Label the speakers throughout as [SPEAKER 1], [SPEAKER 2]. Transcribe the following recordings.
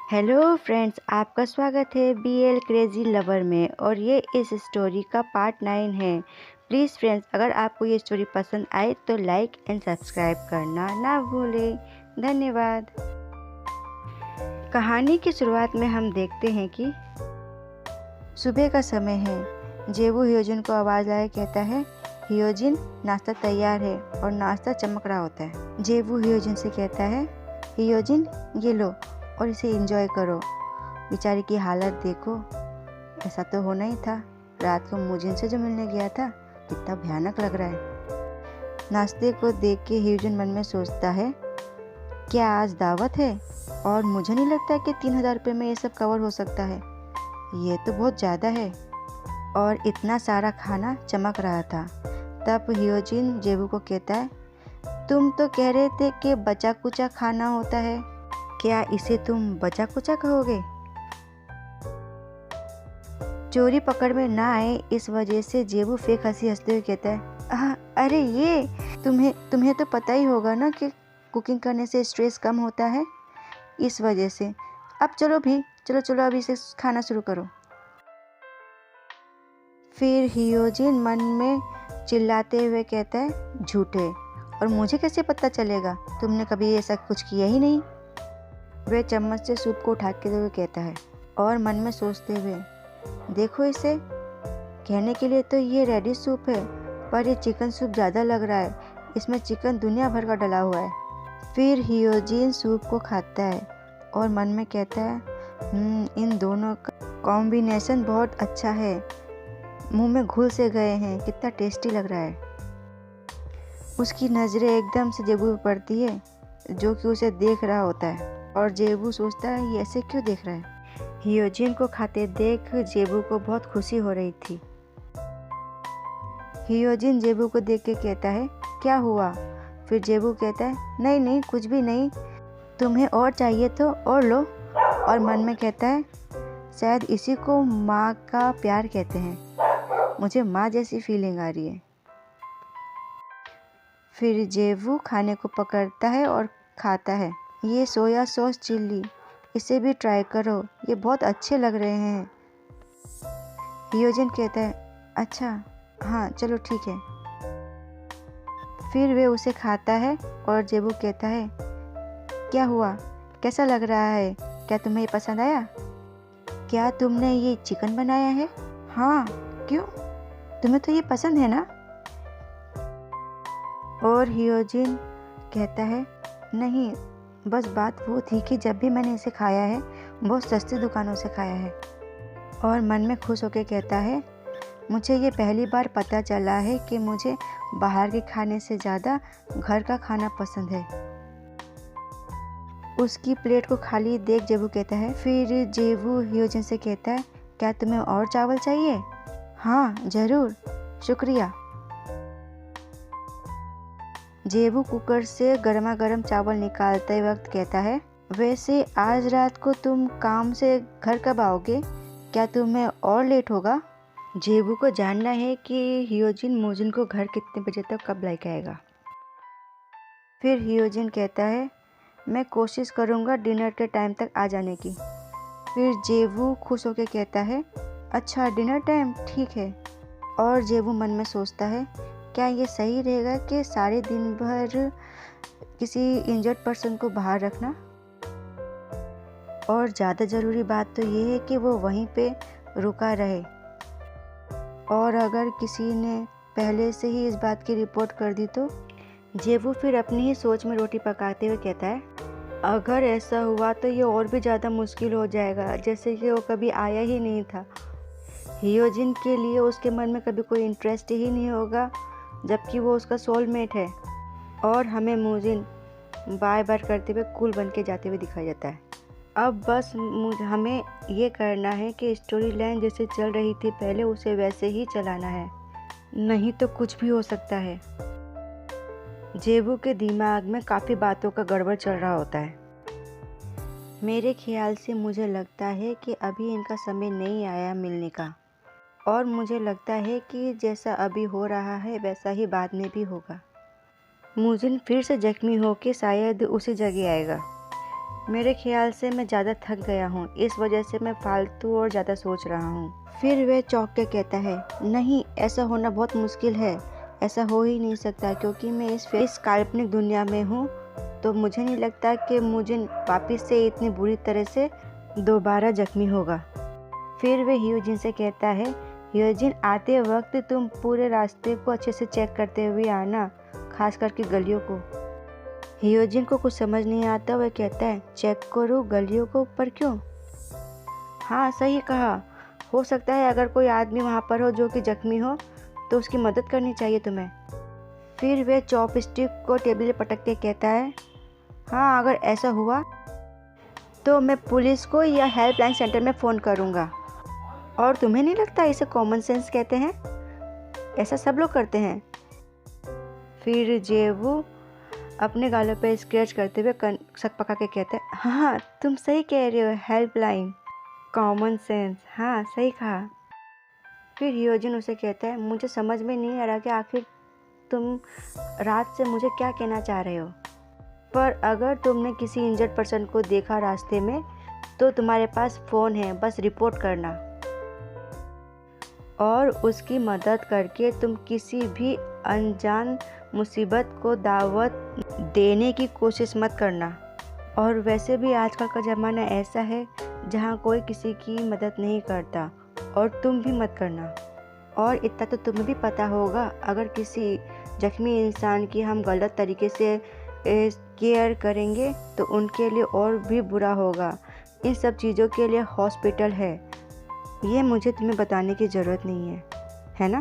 [SPEAKER 1] Hello friends, आपका स्वागत है BL क्रेज़ी लवर में और ये इस स्टोरी का पार्ट 9 है। प्लीज़ फ्रेंड्स, अगर आपको ये स्टोरी पसंद आए तो लाइक एंड सब्सक्राइब करना ना भूलें। धन्यवाद। कहानी की शुरुआत में हम देखते हैं कि सुबह का समय है। जेवू हियोजिन को आवाज़ आया कहता है, हियोजिन नाश्ता तैयार है, और नाश्ता चमक रहा होता है। जेवू हियोजिन से कहता है, हियोजिन ये लो और इसे एंजॉय करो। बेचारी की हालत देखो, ऐसा तो होना ही था। रात को मुजिन से जो मिलने गया था, कितना भयानक लग रहा है। नाश्ते को देख के हियोजिन मन में सोचता है, क्या आज दावत है? और मुझे नहीं लगता कि 3000 रुपये में ये सब कवर हो सकता है। ये तो बहुत ज़्यादा है। और इतना सारा खाना चमक रहा था। तब हियोजिन जेवू को कहता है, तुम तो कह रहे थे कि बचा कुचा खाना होता है, क्या इसे तुम बचा कुचा कहोगे? चोरी पकड़ में ना आए इस वजह से जेबू फेक हंसी हंसते हुए कहता है, अरे ये तुम्हें तो पता ही होगा ना कि कुकिंग करने से स्ट्रेस कम होता है, इस वजह से। अब चलो अभी से खाना शुरू करो। फिर हियोजिन मन में चिल्लाते हुए कहता है, झूठे, और मुझे कैसे पता चलेगा? तुमने कभी ऐसा कुछ किया ही नहीं। वह चम्मच से सूप को उठाते हुए कहता है और मन में सोचते हुए, देखो इसे, कहने के लिए तो ये रेडी सूप है, पर ये चिकन सूप ज़्यादा लग रहा है। इसमें चिकन दुनिया भर का डला हुआ है। फिर हियोजिन सूप को खाता है और मन में कहता है, इन दोनों का कॉम्बिनेशन बहुत अच्छा है। मुंह में घुल से गए हैं, कितना टेस्टी लग रहा है। उसकी नज़रें एकदम से जेबू पर पड़ती है, जो कि उसे देख रहा होता है, और जेबू सोचता है ये ऐसे क्यों देख रहा है। हियोजिन को खाते देख जेबू को बहुत खुशी हो रही थी। हियोजिन जेबू को देख के कहता है, क्या हुआ? फिर जेबू कहता है, नहीं कुछ भी नहीं, तुम्हें और चाहिए तो और लो। और मन में कहता है, शायद इसी को माँ का प्यार कहते हैं। मुझे माँ जैसी फीलिंग आ रही है। फिर जेबू खाने को पकड़ता है और खाता है। ये सोया सॉस चिल्ली, इसे भी ट्राई करो, ये बहुत अच्छे लग रहे हैं। हियोजिन कहता है, अच्छा हाँ चलो ठीक है। फिर वे उसे खाता है और जेबू कहता है, क्या हुआ, कैसा लग रहा है? क्या तुम्हें ये पसंद आया? क्या तुमने ये चिकन बनाया है? हाँ, क्यों? तुम्हें तो ये पसंद है ना? और हियोजिन कहता है, नहीं, बस बात वो थी कि जब भी मैंने इसे खाया है, बहुत सस्ती दुकानों से खाया है। और मन में खुश होकर कहता है, मुझे ये पहली बार पता चला है कि मुझे बाहर के खाने से ज़्यादा घर का खाना पसंद है। उसकी प्लेट को खाली देख जेबू कहता है, फिर जेबू हियोजिन से कहता है, क्या तुम्हें और चावल चाहिए? हाँ ज़रूर, शुक्रिया। जेबू कुकर से गर्मा गर्म चावल निकालते वक्त कहता है, वैसे आज रात को तुम काम से घर कब आओगे? क्या तुम्हें और लेट होगा? जेबू को जानना है कि हियोजिन मुजिन को घर कितने बजे तक कब लेकर आएगा। फिर हियोजिन कहता है, मैं कोशिश करूँगा डिनर के टाइम तक आ जाने की। फिर जेबू खुश होकर कहता है, अच्छा डिनर टाइम, ठीक है। और जेबू मन में सोचता है, क्या ये सही रहेगा कि सारे दिन भर किसी इंजर्ड पर्सन को बाहर रखना? और ज़्यादा ज़रूरी बात तो ये है कि वो वहीं पे रुका रहे। और अगर किसी ने पहले से ही इस बात की रिपोर्ट कर दी तो? जेबू फिर अपनी ही सोच में रोटी पकाते हुए कहता है, अगर ऐसा हुआ तो ये और भी ज़्यादा मुश्किल हो जाएगा, जैसे कि वो कभी आया ही नहीं था। हियोजिन के लिए उसके मन में कभी कोई इंटरेस्ट ही नहीं होगा, जबकि वो उसका सोलमेट है। और हमें मुजिन बाय बाय करते हुए कूल बन के जाते हुए दिखाई जाता है। अब बस हमें ये करना है कि स्टोरी लाइन जैसे चल रही थी पहले, उसे वैसे ही चलाना है, नहीं तो कुछ भी हो सकता है। जेबू के दिमाग में काफ़ी बातों का गड़बड़ चल रहा होता है। मेरे ख्याल से मुझे लगता है कि अभी इनका समय नहीं आया मिलने का, और मुझे लगता है कि जैसा अभी हो रहा है वैसा ही बाद में भी होगा। मुजिन फिर से जख्मी होकर शायद उसी जगह आएगा। मेरे ख्याल से मैं ज़्यादा थक गया हूँ, इस वजह से मैं फालतू और ज़्यादा सोच रहा हूँ। फिर वह चौंक के कहता है, नहीं, ऐसा होना बहुत मुश्किल है, ऐसा हो ही नहीं सकता, क्योंकि मैं इस काल्पनिक दुनिया में हूँ, तो मुझे नहीं लगता कि मुझे वापस से इतनी बुरी तरह से दोबारा जख्मी होगा। फिर वह हियोजिन से कहता है, हियोजिन, आते वक्त तुम पूरे रास्ते को अच्छे से चेक करते हुए आना, खास करके गलियों को। हियोजिन को कुछ समझ नहीं आता। वह कहता है, चेक करो गलियों को, पर क्यों? हाँ, सही कहा, हो सकता है अगर कोई आदमी वहाँ पर हो जो कि जख्मी हो तो उसकी मदद करनी चाहिए तुम्हें। फिर वह चॉपस्टिक को टेबल पर पटक के कहता है, हाँ, अगर ऐसा हुआ तो मैं पुलिस को या हेल्पलाइन सेंटर में फ़ोन करूँगा। और तुम्हें नहीं लगता इसे कॉमन सेंस कहते हैं? ऐसा सब लोग करते हैं। फिर जेवू अपने गालों पर स्क्रैच करते हुए शक पका के कहता है, हाँ, तुम सही कह रहे हो, हेल्पलाइन, कॉमन सेंस, हाँ, सही कहा। फिर हियोजिन उसे कहता है, मुझे समझ में नहीं आ रहा कि आखिर तुम रात से मुझे क्या कहना चाह रहे हो, पर अगर तुमने किसी इंजर्ड पर्सन को देखा रास्ते में तो तुम्हारे पास फ़ोन है, बस रिपोर्ट करना, और उसकी मदद करके तुम किसी भी अनजान मुसीबत को दावत देने की कोशिश मत करना। और वैसे भी आजकल का ज़माना ऐसा है जहाँ कोई किसी की मदद नहीं करता, और तुम भी मत करना। और इतना तो तुम्हें भी पता होगा, अगर किसी जख्मी इंसान की हम गलत तरीके से केयर करेंगे तो उनके लिए और भी बुरा होगा। इन सब चीज़ों के लिए हॉस्पिटल है, ये मुझे तुम्हें बताने की ज़रूरत नहीं है ना?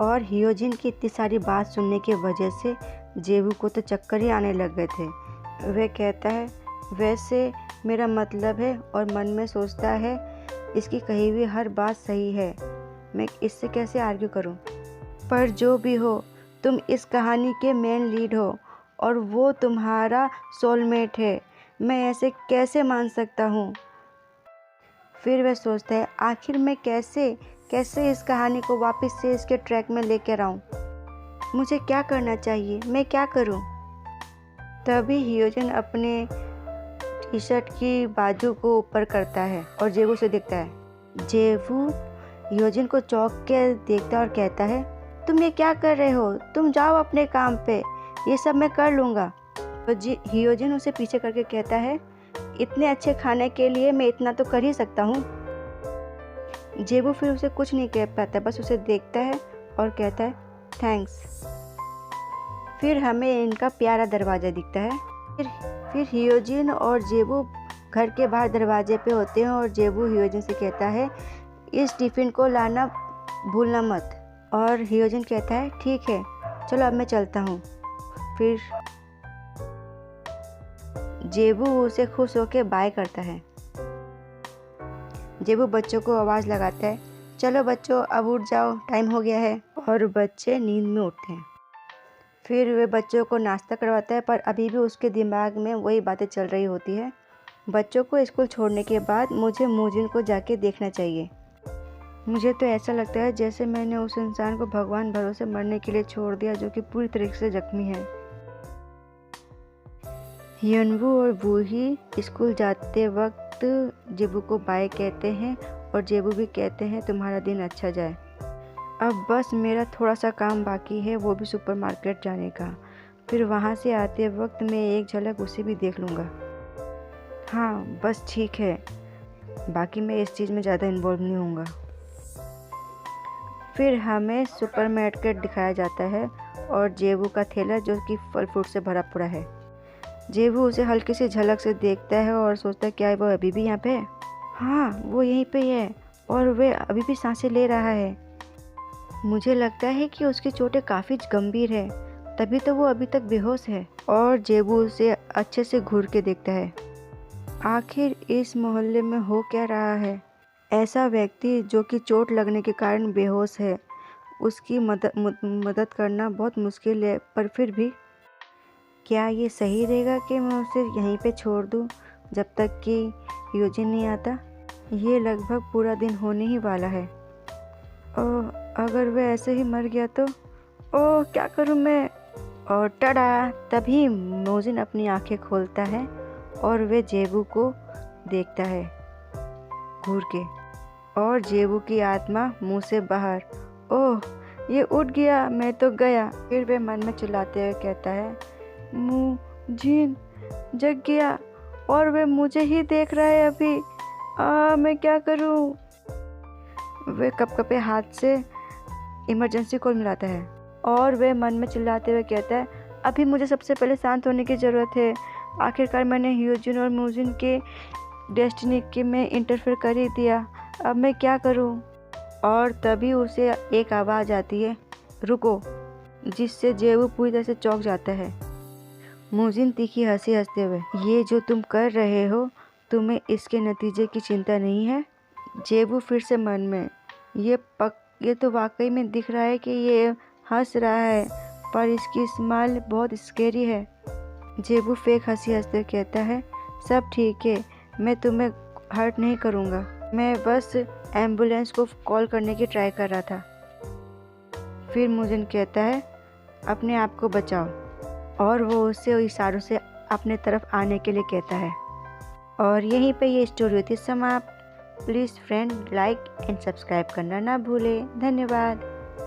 [SPEAKER 1] और हियोजिन की इतनी सारी बात सुनने की वजह से जेवू को तो चक्कर ही आने लग गए थे। वह कहता है, वैसे मेरा मतलब है, और मन में सोचता है, इसकी कही हुई हर बात सही है, मैं इससे कैसे आर्ग्यू करूं? पर जो भी हो, तुम इस कहानी के मेन लीड हो और वो तुम्हारा सोलमेट है, मैं ऐसे कैसे मान सकता हूँ? फिर वह सोचता है, आखिर मैं कैसे इस कहानी को वापस से इसके ट्रैक में लेकर आऊँ? मुझे क्या करना चाहिए, मैं क्या करूँ? तभी हियोजिन अपने टी शर्ट की बाजू को ऊपर करता है और जेवू से देखता है। जेवू हियोजिन को चौंक के देखता है और कहता है, तुम ये क्या कर रहे हो? तुम जाओ अपने काम पे, ये सब मैं कर लूँगा। तो हियोजिन उसे पीछे करके कहता है, इतने अच्छे खाने के लिए मैं इतना तो कर ही सकता हूँ। जेबू फिर उसे कुछ नहीं कह पाता, बस उसे देखता है और कहता है, थैंक्स। फिर हमें इनका प्यारा दरवाज़ा दिखता है। फिर हियोजिन और जेबू घर के बाहर दरवाजे पे होते हैं और जेबू हियोजिन से कहता है, इस टिफ़िन को लाना भूलना मत। और हियोजिन कहता है, ठीक है, चलो अब मैं चलता हूँ। फिर जेबू उसे खुश होकर बाय करता है। जेबू बच्चों को आवाज़ लगाता है, चलो बच्चों, अब उठ जाओ, टाइम हो गया है। और बच्चे नींद में उठते हैं। फिर वे बच्चों को नाश्ता करवाता है, पर अभी भी उसके दिमाग में वही बातें चल रही होती है। बच्चों को स्कूल छोड़ने के बाद मुझे मूजिन को जाके देखना चाहिए। मुझे तो ऐसा लगता है जैसे मैंने उस इंसान को भगवान भरोसे मरने के लिए छोड़ दिया जो कि पूरी तरीके से जख्मी है। हियोनवू और वूही स्कूल जाते वक्त जेबू को बाय कहते हैं और जेबू भी कहते हैं, तुम्हारा दिन अच्छा जाए। अब बस मेरा थोड़ा सा काम बाकी है, वो भी सुपरमार्केट जाने का। फिर वहाँ से आते वक्त मैं एक झलक उसे भी देख लूँगा। हाँ, बस ठीक है, बाकी मैं इस चीज़ में ज़्यादा इन्वॉल्व नहीं होऊंगा। फिर हमें सुपरमार्केट दिखाया जाता है और जेबू का थैला जो कि फल फ्रूट से भरा पड़ा है। जेबू उसे हल्की सी झलक से देखता है और सोचता है, क्या वो अभी भी यहाँ पे है? हाँ, वो यहीं पे है और वह अभी भी सांसें ले रहा है। मुझे लगता है कि उसकी चोटें काफ़ी गंभीर है, तभी तो वो अभी तक बेहोश है। और जेबू उसे अच्छे से घूर के देखता है। आखिर इस मोहल्ले में हो क्या रहा है? ऐसा व्यक्ति जो कि चोट लगने के कारण बेहोश है, उसकी मदद करना बहुत मुश्किल है, पर फिर भी क्या ये सही रहेगा कि मैं उसे यहीं पे छोड़ दूं जब तक कि हियोजिन नहीं आता? ये लगभग पूरा दिन होने ही वाला है। ओह, अगर वह ऐसे ही मर गया तो? ओह, क्या करूं मैं? और टडा! तभी मोजिन अपनी आंखें खोलता है और वे जेबू को देखता है घूर के, और जेबू की आत्मा मुंह से बाहर, ओह ये उठ गया, मैं तो गया। फिर वे मन में चिल्लाते हुए कहता है, मुजीन जग गया और वे मुझे ही देख रहा है अभी, मैं क्या करूं। वे कपकपे हाथ से इमरजेंसी कॉल मिलाता है और वे मन में चिल्लाते हुए कहता है, अभी मुझे सबसे पहले शांत होने की ज़रूरत है। आखिरकार मैंने ह्यूजिन और मुजिन के डेस्टिनी के में इंटरफेयर कर ही दिया, अब मैं क्या करूं। और तभी उसे एक आवाज़ आती है, रुको, जिससे जेबू पूरी तरह से चौंक जाता है। मुजिन तीखी हंसी हंसते हुए, ये जो तुम कर रहे हो, तुम्हें इसके नतीजे की चिंता नहीं है। जेबू फिर से मन में, ये तो वाकई में दिख रहा है कि ये हंस रहा है, पर इसकी स्माइल बहुत स्केरी है। जेबू फेक हंसी हंसते कहता है, सब ठीक है, मैं तुम्हें हर्ट नहीं करूँगा, मैं बस एम्बुलेंस को कॉल करने की ट्राई कर रहा था। फिर मुजिन कहता है, अपने आप को बचाओ, और वो उससे इशारों से अपने तरफ आने के लिए कहता है। और यहीं पे ये स्टोरी होती है समाप्त। Please friend like and subscribe करना ना भूलें। धन्यवाद।